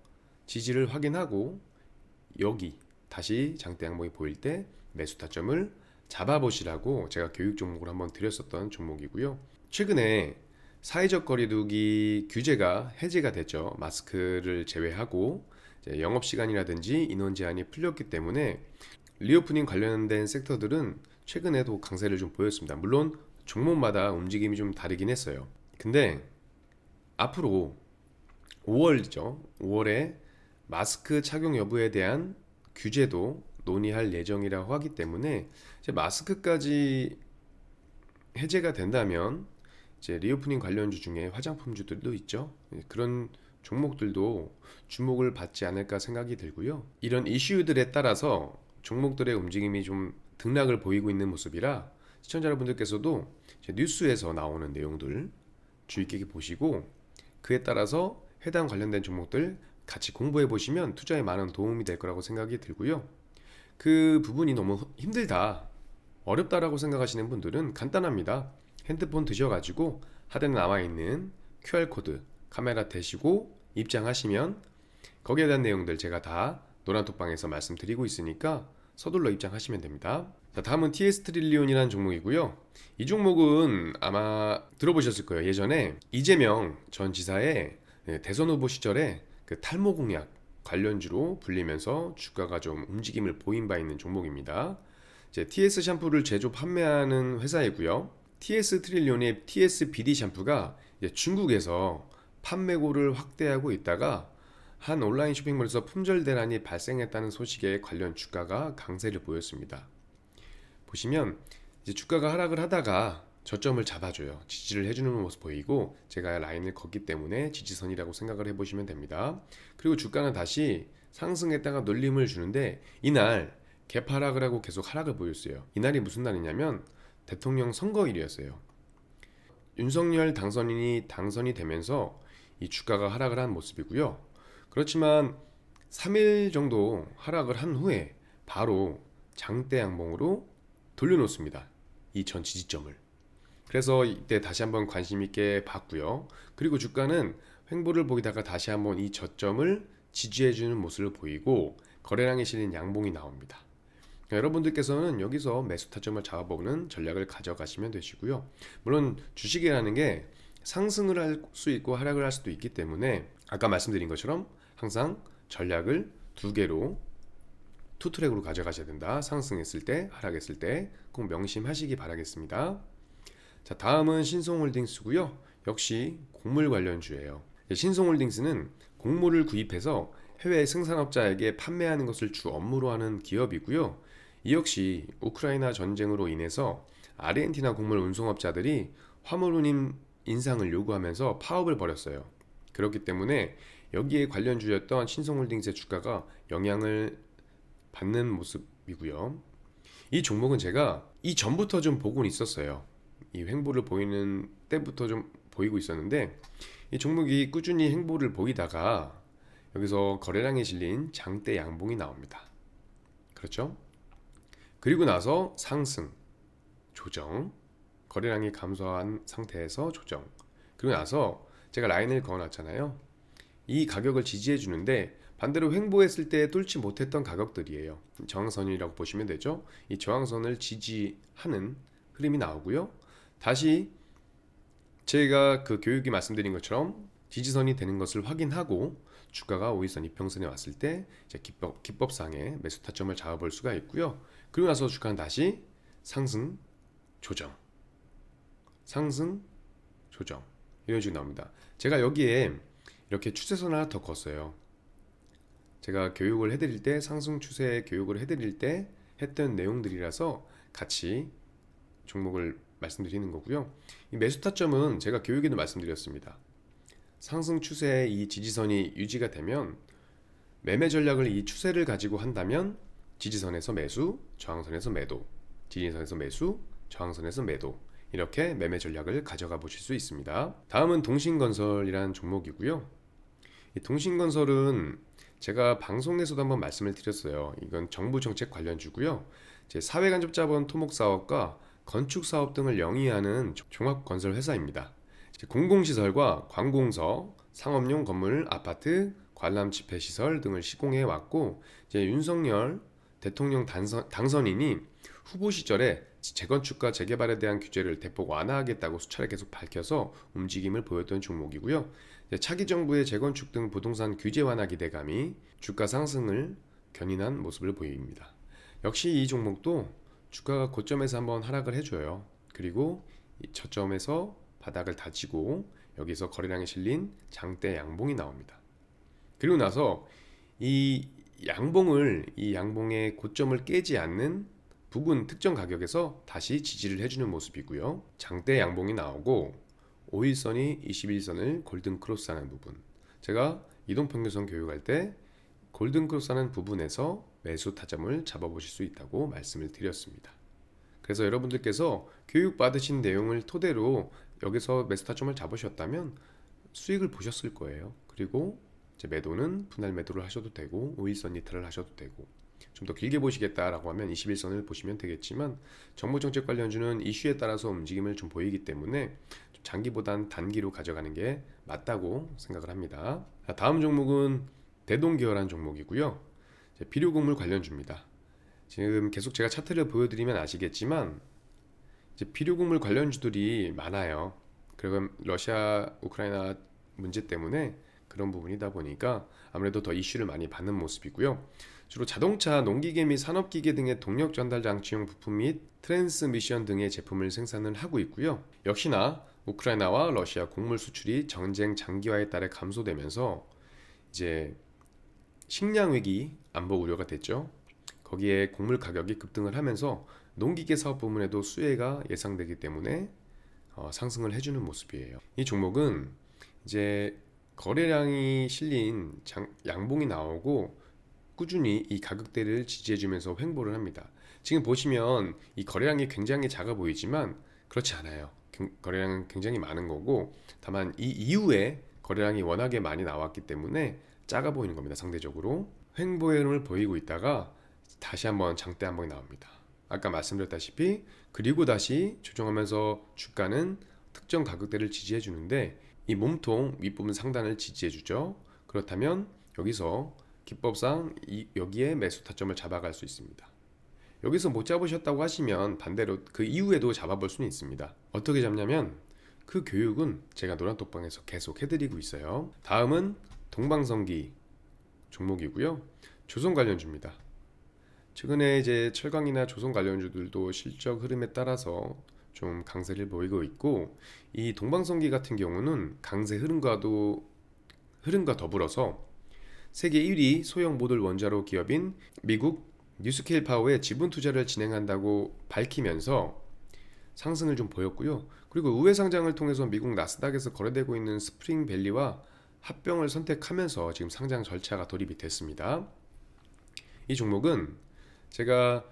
지지를 확인하고 여기 다시 장대 양봉이 보일 때 매수 타점을 잡아보시라고 제가 교육 종목을 한번 드렸었던 종목이고요. 최근에 사회적 거리두기 규제가 해제가 됐죠. 마스크를 제외하고 이제 영업시간이라든지 인원 제한이 풀렸기 때문에 리오프닝 관련된 섹터들은 최근에도 강세를 좀 보였습니다. 물론 종목마다 움직임이 좀 다르긴 했어요. 근데 앞으로 5월이죠. 5월에 마스크 착용 여부에 대한 규제도 논의할 예정이라고 하기 때문에 이제 마스크까지 해제가 된다면 이제 리오프닝 관련주 중에 화장품주들도 있죠. 그런 종목들도 주목을 받지 않을까 생각이 들고요. 이런 이슈들에 따라서 종목들의 움직임이 좀 등락을 보이고 있는 모습이라 시청자 여러분들께서도 뉴스에서 나오는 내용들 주의 깊게 보시고 그에 따라서 해당 관련된 종목들 같이 공부해 보시면 투자에 많은 도움이 될 거라고 생각이 들고요. 그 부분이 너무 힘들다, 어렵다라고 생각하시는 분들은 간단합니다. 핸드폰 드셔가지고 하단에 남아있는 QR코드 카메라 대시고 입장하시면 거기에 대한 내용들 제가 다 노란톡방에서 말씀드리고 있으니까 서둘러 입장하시면 됩니다. 자, 다음은 TS 트릴리온이라는 종목이고요. 이 종목은 아마 들어보셨을 거예요. 예전에 이재명 전 지사의 대선 후보 시절에 그 탈모 공약 관련주로 불리면서 주가가 좀 움직임을 보인 바 있는 종목입니다. 이제 TS 샴푸를 제조 판매하는 회사이고요. TS 트릴리온의 TS BD 샴푸가 이제 중국에서 판매고를 확대하고 있다가 한 온라인 쇼핑몰에서 품절 대란이 발생했다는 소식에 관련 주가가 강세를 보였습니다. 보시면 이제 주가가 하락을 하다가 저점을 잡아줘요. 지지를 해주는 모습 보이고 제가 라인을 걷기 때문에 지지선이라고 생각을 해보시면 됩니다. 그리고 주가는 다시 상승했다가 눌림을 주는데 이날 개파락을 하고 계속 하락을 보였어요. 이날이 무슨 날이냐면 대통령 선거일이었어요. 윤석열 당선인이 당선이 되면서 이 주가가 하락을 한 모습이고요. 그렇지만 3일 정도 하락을 한 후에 바로 장대 양봉으로 돌려놓습니다. 이 전 지지점을. 그래서 이때 다시 한번 관심 있게 봤고요. 그리고 주가는 횡보를 보이다가 다시 한번 이 저점을 지지해주는 모습을 보이고 거래량이 실린 양봉이 나옵니다. 여러분들께서는 여기서 매수 타점을 잡아보는 전략을 가져가시면 되시고요. 물론 주식이라는 게 상승을 할 수 있고 하락을 할 수도 있기 때문에 아까 말씀드린 것처럼 항상 전략을 두 개로 투트랙으로 가져가셔야 된다. 상승했을 때, 하락했을 때 꼭 명심하시기 바라겠습니다. 자, 다음은 신송홀딩스고요. 역시 곡물 관련주예요. 신송홀딩스는 곡물을 구입해서 해외 생산업자에게 판매하는 것을 주 업무로 하는 기업이고요. 이 역시 우크라이나 전쟁으로 인해서 아르헨티나 곡물 운송업자들이 화물 운임 인상을 요구하면서 파업을 벌였어요. 그렇기 때문에 여기에 관련주였던 신송홀딩스의 주가가 영향을 받는 모습이고요. 이 종목은 제가 이전부터 좀 보고는 있었어요. 이 횡보를 보이는 때부터 좀 보이고 있었는데 이 종목이 꾸준히 횡보를 보이다가 여기서 거래량이 실린 장대 양봉이 나옵니다. 그렇죠? 그리고 나서 상승, 조정, 거래량이 감소한 상태에서 조정. 그리고 나서 제가 라인을 그어놨잖아요. 이 가격을 지지해 주는데 반대로 횡보했을 때 뚫지 못했던 가격들이에요. 저항선이라고 보시면 되죠. 이 저항선을 지지하는 흐름이 나오고요. 다시 제가 그 교육이 말씀드린 것처럼 지지선이 되는 것을 확인하고 주가가 5일선 이평선에 왔을 때 이제 기법상의 매수 타점을 잡아볼 수가 있고요. 그리고 나서 주가는 다시 상승, 조정, 상승, 조정 이런 식으로 나옵니다. 제가 여기에 이렇게 추세선 하나 더 걷어요. 제가 교육을 해드릴 때 상승 추세 교육을 해드릴 때 했던 내용들이라서 같이 종목을 말씀드리는 거고요. 이 매수 타점은 제가 교육에도 말씀드렸습니다. 상승 추세의 이 지지선이 유지가 되면 매매 전략을 이 추세를 가지고 한다면 지지선에서 매수, 저항선에서 매도, 지지선에서 매수, 저항선에서 매도 이렇게 매매 전략을 가져가 보실 수 있습니다. 다음은 동신건설이라는 종목이고요. 이 동신건설은 제가 방송에서도 한번 말씀을 드렸어요. 이건 정부 정책 관련주고요. 사회간접자본 토목사업과 건축사업 등을 영위하는 종합건설 회사입니다. 공공시설과 관공서, 상업용 건물, 아파트, 관람 집회시설 등을 시공해 왔고 윤석열 대통령 당선인이 후보 시절에 재건축과 재개발에 대한 규제를 대폭 완화하겠다고 수차례 계속 밝혀서 움직임을 보였던 종목이고요. 차기 정부의 재건축 등 부동산 규제 완화 기대감이 주가 상승을 견인한 모습을 보입니다. 역시 이 종목도 주가가 고점에서 한번 하락을 해줘요. 그리고 이 저점에서 바닥을 다지고 여기서 거래량이 실린 장대 양봉이 나옵니다. 그리고 나서 이 양봉의 고점을 깨지 않는 부분 특정 가격에서 다시 지지를 해주는 모습이고요. 장대 양봉이 나오고 5일선이 21선을 골든 크로스하는 부분. 제가 이동평균선 교육할 때 골든 크로스하는 부분에서 매수 타점을 잡아보실 수 있다고 말씀을 드렸습니다. 그래서 여러분들께서 교육 받으신 내용을 토대로 여기서 매수 타점을 잡으셨다면 수익을 보셨을 거예요. 그리고 이제 매도는 분할 매도를 하셔도 되고 5일선 이탈을 하셔도 되고 좀 더 길게 보시겠다라고 하면 21선을 보시면 되겠지만 정부정책 관련주는 이슈에 따라서 움직임을 좀 보이기 때문에 좀 장기보단 단기로 가져가는 게 맞다고 생각을 합니다. 다음 종목은 대동기어라는 종목이고요. 이제 비료곡물 관련주입니다. 지금 계속 제가 차트를 보여드리면 아시겠지만 이제 비료곡물 관련주들이 많아요. 그리고 러시아 우크라이나 문제 때문에 그런 부분이다 보니까 아무래도 더 이슈를 많이 받는 모습이고요. 주로 자동차, 농기계 및 산업기계 등의 동력 전달 장치용 부품 및 트랜스미션 등의 제품을 생산을 하고 있고요. 역시나 우크라이나와 러시아 곡물 수출이 전쟁 장기화에 따라 감소되면서 이제 식량 위기 안보 우려가 됐죠. 거기에 곡물 가격이 급등을 하면서 농기계 사업 부문에도 수혜가 예상되기 때문에 상승을 해주는 모습이에요. 이 종목은 이제 거래량이 실린 양봉이 나오고 꾸준히 이 가격대를 지지해주면서 횡보를 합니다. 지금 보시면 이 거래량이 굉장히 작아 보이지만 그렇지 않아요. 거래량은 굉장히 많은 거고, 다만 이 이후에 거래량이 워낙에 많이 나왔기 때문에 작아 보이는 겁니다. 상대적으로 횡보의 흐름을 보이고 있다가 다시 한번 장대 한번이 나옵니다. 아까 말씀드렸다시피 그리고 다시 조정하면서 주가는 특정 가격대를 지지해 주는데 이 몸통 윗부분 상단을 지지해 주죠. 그렇다면 여기서 기법상 여기에 매수 타점을 잡아갈 수 있습니다. 여기서 못 잡으셨다고 하시면 반대로 그 이후에도 잡아볼 수는 있습니다. 어떻게 잡냐면 그 교육은 제가 노란톡방에서 계속 해드리고 있어요. 다음은 동방성기 종목이고요. 조선 관련주입니다. 최근에 이제 철강이나 조선 관련주들도 실적 흐름에 따라서 좀 강세를 보이고 있고, 이 동방성기 같은 경우는 강세 흐름과 더불어서 세계 1위 소형 모듈 원자로 기업인 미국 뉴스케일 파워에 지분 투자를 진행한다고 밝히면서 상승을 좀 보였고요. 그리고 우회 상장을 통해서 미국 나스닥에서 거래되고 있는 스프링밸리와 합병을 선택하면서 지금 상장 절차가 돌입이 됐습니다. 이 종목은 제가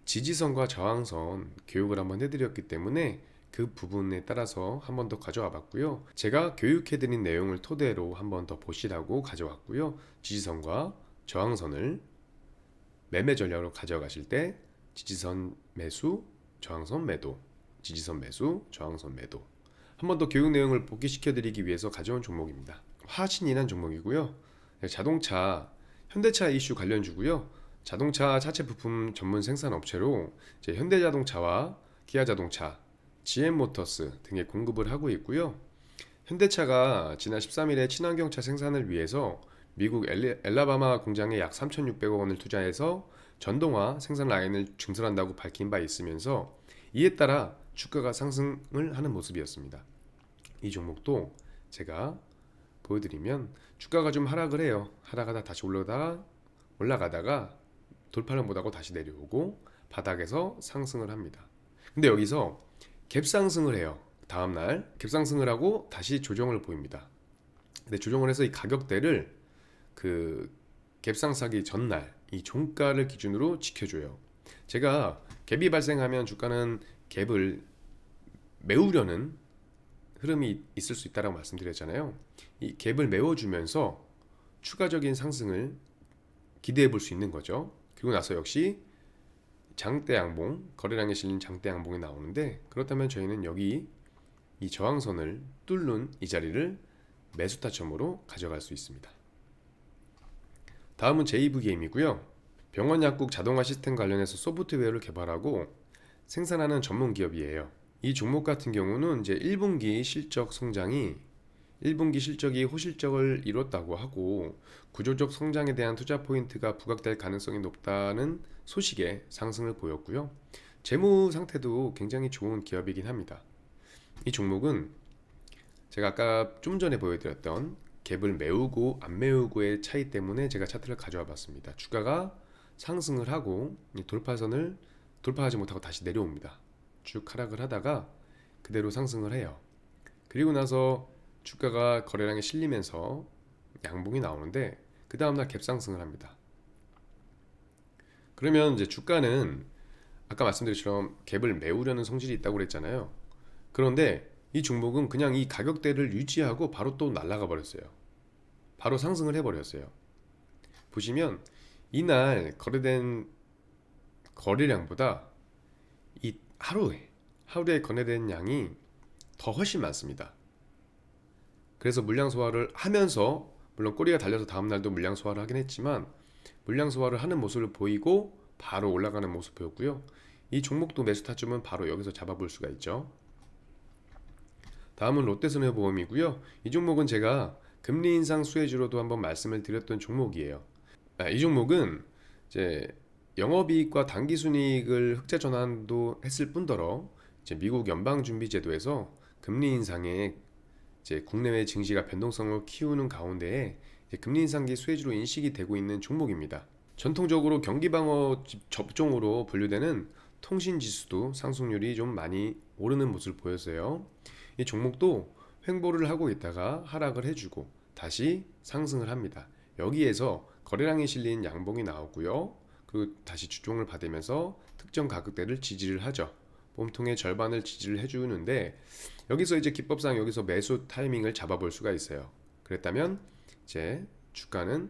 지지선과 저항선 교육을 한번 해드렸기 때문에 그 부분에 따라서 한 번 더 가져와 봤고요. 제가 교육해드린 내용을 토대로 한 번 더 보시라고 가져왔고요. 지지선과 저항선을 매매 전략으로 가져가실 때 지지선 매수, 저항선 매도, 지지선 매수, 저항선 매도, 한 번 더 교육 내용을 복귀시켜드리기 위해서 가져온 종목입니다. 화신이란 종목이고요. 자동차, 현대차 이슈 관련주고요. 자동차 차체 부품 전문 생산 업체로 이제 현대자동차와 기아자동차, GM모터스 등에 공급을 하고 있고요. 현대차가 지난 13일에 친환경차 생산을 위해서 미국 엘라바마 공장에 약 3,600억 원을 투자해서 전동화 생산 라인을 증설한다고 밝힌 바 있으면서 이에 따라 주가가 상승을 하는 모습이었습니다. 이 종목도 제가 보여드리면 주가가 좀 하락을 해요. 하락하다 다시 올라가다가 돌파를 못하고 다시 내려오고 바닥에서 상승을 합니다. 근데 여기서 갭상승을 해요. 다음날 갭상승을 하고 다시 조정을 보입니다. 근데 조정을 해서 이 가격대를 그 갭상승하기 전날 이 종가를 기준으로 지켜줘요. 제가 갭이 발생하면 주가는 갭을 메우려는 흐름이 있을 수 있다고 말씀드렸잖아요. 이 갭을 메워주면서 추가적인 상승을 기대해 볼 수 있는 거죠. 그리고 나서 역시 장대 양봉, 거래량에 실린 장대 양봉이 나오는데, 그렇다면 저희는 여기 이 저항선을 뚫는 이 자리를 매수 타점으로 가져갈 수 있습니다. 다음은 JV게임이고요. 병원 약국 자동화 시스템 관련해서 소프트웨어를 개발하고 생산하는 전문 기업이에요. 이 종목 같은 경우는 이제 1분기 실적이 호실적을 이뤘다고 하고 구조적 성장에 대한 투자 포인트가 부각될 가능성이 높다는 소식에 상승을 보였고요. 재무 상태도 굉장히 좋은 기업이긴 합니다. 이 종목은 제가 아까 좀 전에 보여드렸던 갭을 메우고 안 메우고의 차이 때문에 제가 차트를 가져와 봤습니다. 주가가 상승을 하고 돌파선을 돌파하지 못하고 다시 내려옵니다. 쭉 하락을 하다가 그대로 상승을 해요. 그리고 나서 주가가 거래량에 실리면서 양봉이 나오는데 그 다음날 갭상승을 합니다. 그러면 이제 주가는 아까 말씀드린 것처럼 갭을 메우려는 성질이 있다고 그랬잖아요. 그런데 이 종목은 그냥 이 가격대를 유지하고 바로 또 날아가 버렸어요. 바로 상승을 해버렸어요. 보시면 이날 거래된 거래량보다 이 하루에 거래된 양이 더 훨씬 많습니다. 그래서 물량 소화를 하면서, 물론 꼬리가 달려서 다음날도 물량 소화를 하긴 했지만 물량 소화를 하는 모습을 보이고 바로 올라가는 모습 보였고요. 이 종목도 매수 타점은 바로 여기서 잡아볼 수가 있죠. 다음은 롯데손해보험이고요. 이 종목은 제가 금리 인상 수혜주로도 한번 말씀을 드렸던 종목이에요. 이 종목은 이제 영업이익과 당기순이익을 흑자 전환도 했을 뿐더러 이제 미국 연방준비제도에서 금리 인상에 이제 국내외 증시가 변동성을 키우는 가운데에 이제 금리 인상기 수혜주로 인식이 되고 있는 종목입니다. 전통적으로 경기 방어 접종으로 분류되는 통신 지수도 상승률이 좀 많이 오르는 모습을 보였어요. 이 종목도 횡보를 하고 있다가 하락을 해주고 다시 상승을 합니다. 여기에서 거래량이 실린 양봉이 나오고요. 그리고 다시 주종을 받으면서 특정 가격대를 지지를 하죠. 몸통의 절반을 지지를 해주는데 여기서 이제 기법상 여기서 매수 타이밍을 잡아볼 수가 있어요. 그랬다면 이제 주가는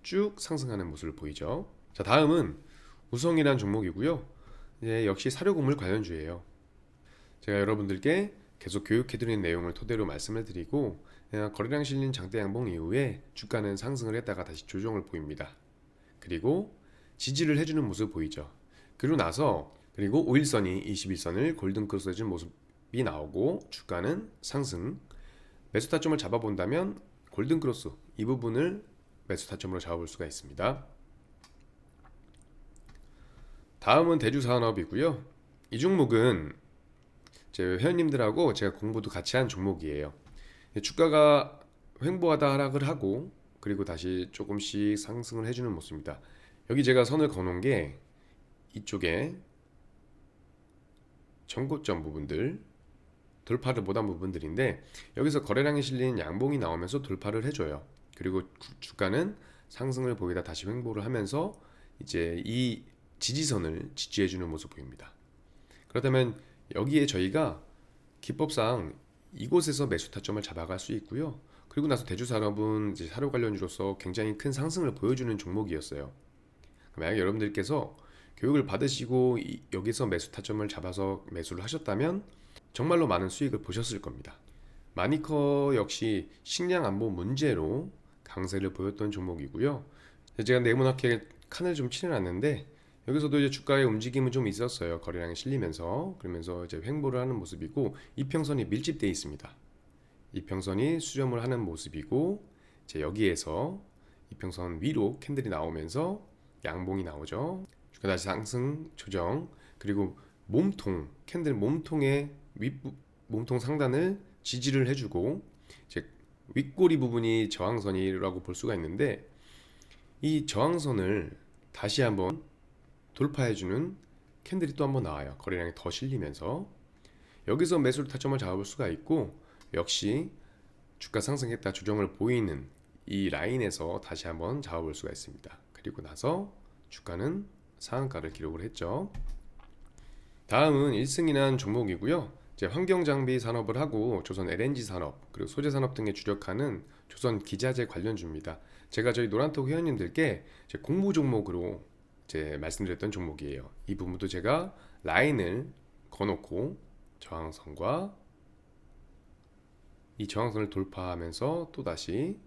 쭉 상승하는 모습을 보이죠. 자, 다음은 우성이라는 종목이고요. 역시 사료곡물 관련주예요. 제가 여러분들께 계속 교육해드리는 내용을 토대로 말씀을 드리고 거래량 실린 장대 양봉 이후에 주가는 상승을 했다가 다시 조정을 보입니다. 그리고 지지를 해주는 모습 보이죠. 그리고 5일선이 21선을 골든크로스 해준 모습이 나오고 주가는 상승. 매수 타점을 잡아본다면 골든크로스 이 부분을 매수 타점으로 잡아볼 수가 있습니다. 다음은 대주산업이고요. 이 종목은 제 회원님들하고 제가 공부도 같이 한 종목이에요. 주가가 횡보하다 하락을 하고 그리고 다시 조금씩 상승을 해주는 모습입니다. 여기 제가 선을 그어놓은 게 이쪽에 전고점 부분들 돌파를 못한 부분들인데 여기서 거래량이 실린 양봉이 나오면서 돌파를 해줘요. 그리고 주가는 상승을 보이다 다시 횡보를 하면서 이제 이 지지선을 지지해주는 모습 보입니다. 그렇다면 여기에 저희가 기법상 이곳에서 매수 타점을 잡아갈 수 있고요. 그리고 나서 대주산업은 이제 사료 관련주로서 굉장히 큰 상승을 보여주는 종목이었어요. 만약에 여러분들께서 교육을 받으시고 여기서 매수 타점을 잡아서 매수를 하셨다면 정말로 많은 수익을 보셨을 겁니다. 마니커 역시 식량 안보 문제로 강세를 보였던 종목이고요. 제가 네모나게 칸을 좀 칠해놨는데 여기서도 이제 주가의 움직임은 좀 있었어요. 거래량이 실리면서 그러면서 이제 횡보를 하는 모습이고 이평선이 밀집되어 있습니다. 이평선이 수렴을 하는 모습이고 이제 여기에서 이평선 위로 캔들이 나오면서 양봉이 나오죠. 주가 다시 상승 조정 그리고 몸통 캔들 몸통의 몸통 상단을 지지를 해주고 이제 윗꼬리 부분이 저항선이라고 볼 수가 있는데 이 저항선을 다시 한번 돌파해주는 캔들이 또 한번 나와요. 거래량이 더 실리면서 여기서 매수 타점을 잡아볼 수가 있고 역시 주가 상승했다 조정을 보이는 이 라인에서 다시 한번 잡아볼 수가 있습니다. 그리고 나서 주가는 상한가를 기록을 했죠. 다음은 1승이란 종목이고요. 이제 환경장비 산업을 하고 조선 LNG 산업 그리고 소재 산업 등에 주력하는 조선 기자재 관련주입니다. 제가 저희 노란톡 회원님들께 공부 종목으로 이제 말씀드렸던 종목이에요. 이 부분도 제가 라인을 거놓고 저항선과 이 저항선을 돌파하면서 또다시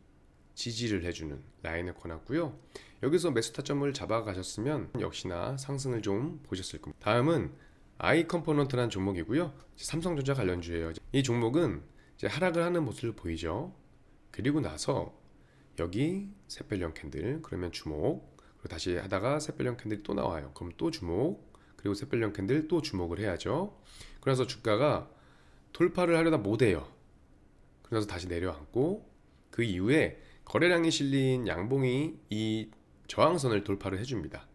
지지를 해주는 라인을 거놨고요. 여기서 매수 타점을 잡아가셨으면 역시나 상승을 좀 보셨을 겁니다. 다음은 아이컴포넌트라는 종목이고요. 삼성전자 관련주예요. 이 종목은 이제 하락을 하는 모습을 보이죠. 그리고 나서 여기 샛별령 캔들 그러면 주목 그리고 다시 하다가 샛별령 캔들이 또 나와요. 그럼 또 주목 그리고 샛별령 캔들 또 주목을 해야죠. 그래서 주가가 돌파를 하려다 못해요. 그래서 다시 내려앉고 그 이후에 거래량이 실린 양봉이 이 저항선을 돌파를 해줍니다.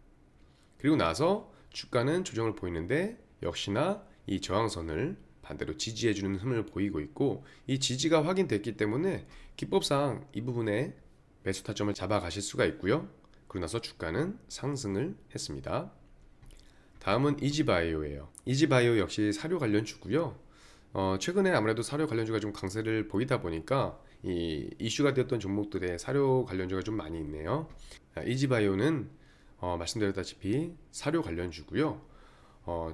그리고 나서 주가는 조정을 보이는데 역시나 이 저항선을 반대로 지지해주는 흐름을 보이고 있고 이 지지가 확인됐기 때문에 기법상 이 부분에 매수 타점을 잡아 가실 수가 있고요. 그러고 나서 주가는 상승을 했습니다. 다음은 이지바이오예요. 이지바이오 역시 사료 관련주고요. 최근에 아무래도 사료 관련주가 좀 강세를 보이다 보니까 이 이슈가 되었던 종목들의 사료 관련주가 좀 많이 있네요. 이지바이오는 말씀드렸다시피 사료 관련주고요.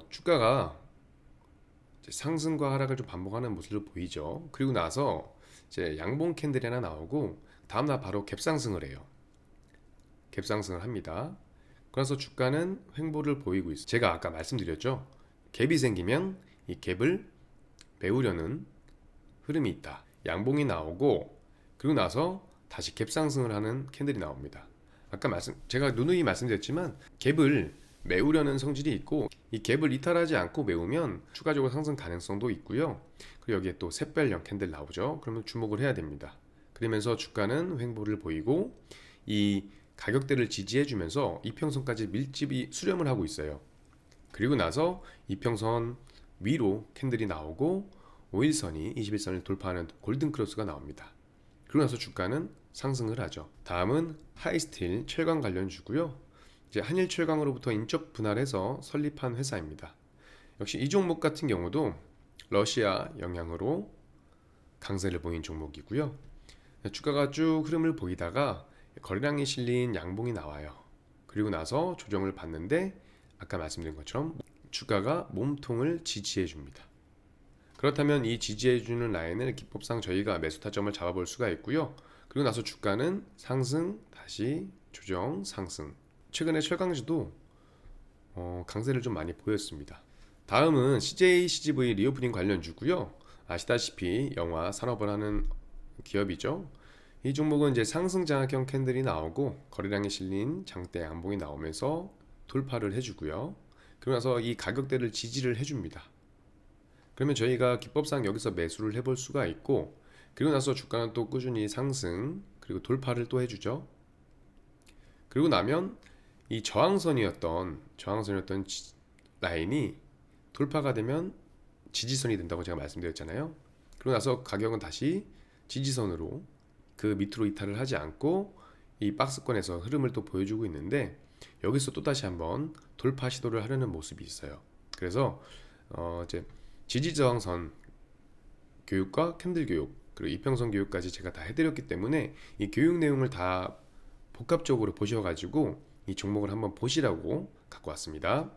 주가가 상승과 하락을 좀 반복하는 모습을 보이죠. 그리고 나서 이제 양봉 캔들이 하나 나오고 다음날 바로 갭상승을 해요. 갭상승을 합니다. 그래서 주가는 횡보를 보이고 있어요. 제가 아까 말씀드렸죠. 갭이 생기면 이 갭을 메우려는 흐름이 있다. 양봉이 나오고 그리고 나서 다시 갭상승을 하는 캔들이 나옵니다. 아까 제가 누누이 말씀드렸지만 갭을 메우려는 성질이 있고 이 갭을 이탈하지 않고 메우면 추가적으로 상승 가능성도 있고요. 그리고 여기에 또 샛별형 캔들 나오죠. 그러면 주목을 해야 됩니다. 그러면서 주가는 횡보를 보이고 이 가격대를 지지해주면서 이평선까지 밀집이 수렴을 하고 있어요. 그리고 나서 이평선 위로 캔들이 나오고 5일선이 21선을 돌파하는 골든 크로스가 나옵니다. 그러고 나서 주가는 상승을 하죠. 다음은 하이스틸 철강 관련주고요. 이제 한일철강으로부터 인적 분할해서 설립한 회사입니다. 역시 이 종목 같은 경우도 러시아 영향으로 강세를 보인 종목이고요. 주가가 쭉 흐름을 보이다가 거래량이 실린 양봉이 나와요. 그리고 나서 조정을 받는데 아까 말씀드린 것처럼 주가가 몸통을 지지해 줍니다. 그렇다면 이 지지해주는 라인을 기법상 저희가 매수 타점을 잡아볼 수가 있고요. 그리고 나서 주가는 상승, 다시 조정, 상승. 최근에 철강주도 강세를 좀 많이 보였습니다. 다음은 CJ CGV 리오프닝 관련주고요. 아시다시피 영화 산업을 하는 기업이죠. 이 종목은 이제 상승 장악형 캔들이 나오고 거래량이 실린 장대 양봉이 나오면서 돌파를 해주고요. 그러고 나서 이 가격대를 지지를 해줍니다. 그러면 저희가 기법상 여기서 매수를 해볼 수가 있고 그리고 나서 주가는 또 꾸준히 상승 그리고 돌파를 또 해주죠. 그리고 나면 이 저항선이었던 라인이 돌파가 되면 지지선이 된다고 제가 말씀드렸잖아요. 그러고 나서 가격은 다시 지지선으로 그 밑으로 이탈을 하지 않고 이 박스권에서 흐름을 또 보여주고 있는데 여기서 또 다시 한번 돌파 시도를 하려는 모습이 있어요. 그래서 이제 지지저항선 교육과 캔들 교육 그리고 이평선 교육까지 제가 다 해드렸기 때문에 이 교육 내용을 다 복합적으로 보셔가지고 이 종목을 한번 보시라고 갖고 왔습니다.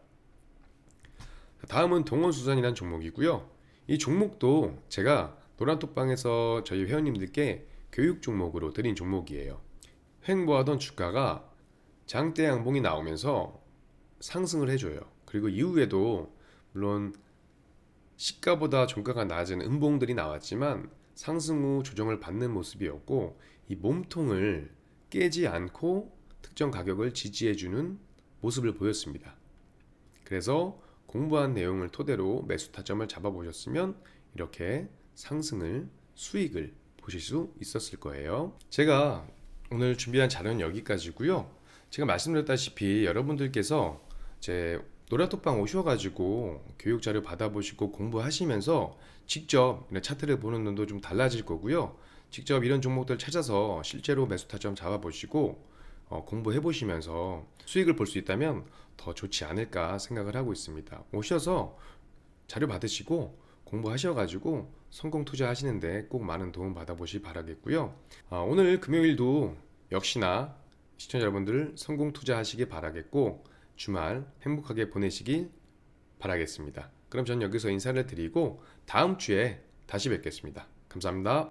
다음은 동원수산이라는 종목이고요. 이 종목도 제가 노란톡방에서 저희 회원님들께 교육 종목으로 드린 종목이에요. 횡보하던 주가가 장대 양봉이 나오면서 상승을 해줘요. 그리고 이후에도 물론 시가보다 종가가 낮은 음봉들이 나왔지만 상승 후 조정을 받는 모습이었고 이 몸통을 깨지 않고 특정 가격을 지지해주는 모습을 보였습니다. 그래서 공부한 내용을 토대로 매수 타점을 잡아보셨으면 이렇게 상승을 수익을 보실 수 있었을 거예요. 제가 오늘 준비한 자료는 여기까지고요. 제가 말씀드렸다시피 여러분들께서 제 노란톡방 오셔가지고 교육 자료 받아보시고 공부하시면서 직접 차트를 보는 눈도 좀 달라질 거고요. 직접 이런 종목들 찾아서 실제로 매수 타점 잡아보시고 공부해 보시면서 수익을 볼 수 있다면 더 좋지 않을까 생각을 하고 있습니다. 오셔서 자료 받으시고 공부하셔가지고 성공 투자하시는데 꼭 많은 도움 받아보시 바라겠고요. 오늘 금요일도 역시나 시청자 여러분들 성공 투자하시기 바라겠고 주말 행복하게 보내시길 바라겠습니다. 그럼 전 여기서 인사를 드리고 다음 주에 다시 뵙겠습니다. 감사합니다.